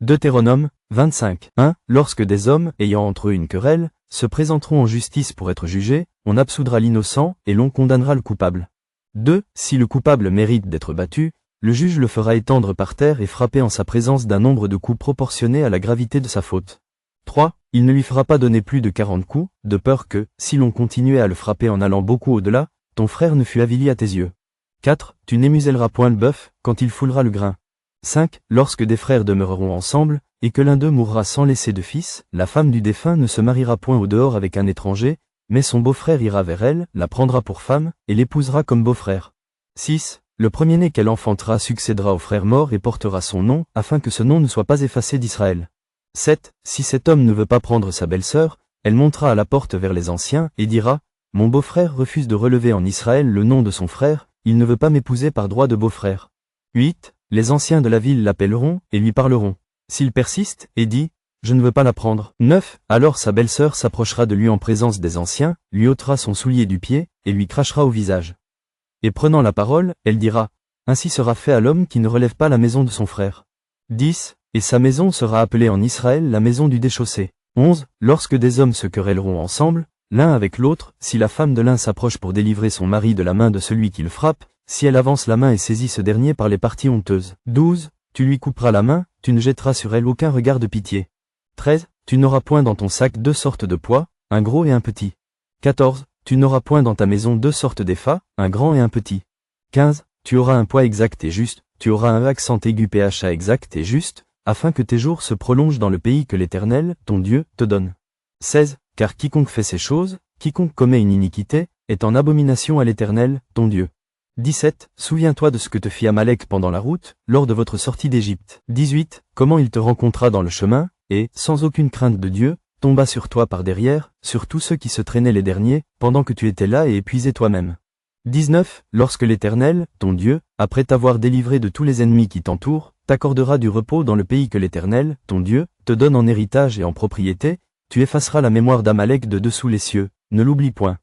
Deutéronome 25. 1. Lorsque des hommes, ayant entre eux une querelle, se présenteront en justice pour être jugés, on absoudra l'innocent et l'on condamnera le coupable. 2. Si le coupable mérite d'être battu, le juge le fera étendre par terre et frapper en sa présence d'un nombre de coups proportionné à la gravité de sa faute. 3. Il ne lui fera pas donner plus de 40 coups, de peur que, si l'on continuait à le frapper en allant beaucoup au-delà, ton frère ne fût avili à tes yeux. 4. Tu n'émuselleras point le bœuf, quand il foulera le grain. 5. Lorsque des frères demeureront ensemble, et que l'un d'eux mourra sans laisser de fils, la femme du défunt ne se mariera point au dehors avec un étranger, mais son beau-frère ira vers elle, la prendra pour femme, et l'épousera comme beau-frère. 6. Le premier-né qu'elle enfantera succédera au frère mort et portera son nom, afin que ce nom ne soit pas effacé d'Israël. 7. Si cet homme ne veut pas prendre sa belle-sœur, elle montera à la porte vers les anciens, et dira, « Mon beau-frère refuse de relever en Israël le nom de son frère, il ne veut pas m'épouser par droit de beau-frère. » 8. Les anciens de la ville l'appelleront, et lui parleront. S'il persiste, et dit, « Je ne veux pas la prendre. » 9. Alors sa belle-sœur s'approchera de lui en présence des anciens, lui ôtera son soulier du pied, et lui crachera au visage. Et prenant la parole, elle dira, « Ainsi sera fait à l'homme qui ne relève pas la maison de son frère. » 10. Et sa maison sera appelée en Israël la maison du déchaussé. 11. Lorsque des hommes se querelleront ensemble, l'un avec l'autre, si la femme de l'un s'approche pour délivrer son mari de la main de celui qui le frappe, si elle avance la main et saisit ce dernier par les parties honteuses. 12. Tu lui couperas la main, tu ne jetteras sur elle aucun regard de pitié. 13. Tu n'auras point dans ton sac 2 sortes de poids, un gros et un petit. 14. Tu n'auras point dans ta maison 2 sortes d'épha, un grand et un petit. 15. Tu auras un poids exact et juste, tu auras un accent aigu pha exact et juste, afin que tes jours se prolongent dans le pays que l'Éternel, ton Dieu, te donne. 16. Car quiconque fait ces choses, quiconque commet une iniquité, est en abomination à l'Éternel, ton Dieu. 17. Souviens-toi de ce que te fit Amalek pendant la route, lors de votre sortie d'Égypte. 18. Comment il te rencontra dans le chemin, et, sans aucune crainte de Dieu, tomba sur toi par derrière, sur tous ceux qui se traînaient les derniers, pendant que tu étais là et épuisé toi-même. 19. Lorsque l'Éternel, ton Dieu, après t'avoir délivré de tous les ennemis qui t'entourent, t'accordera du repos dans le pays que l'Éternel, ton Dieu, te donne en héritage et en propriété, tu effaceras la mémoire d'Amalek de dessous les cieux, ne l'oublie point.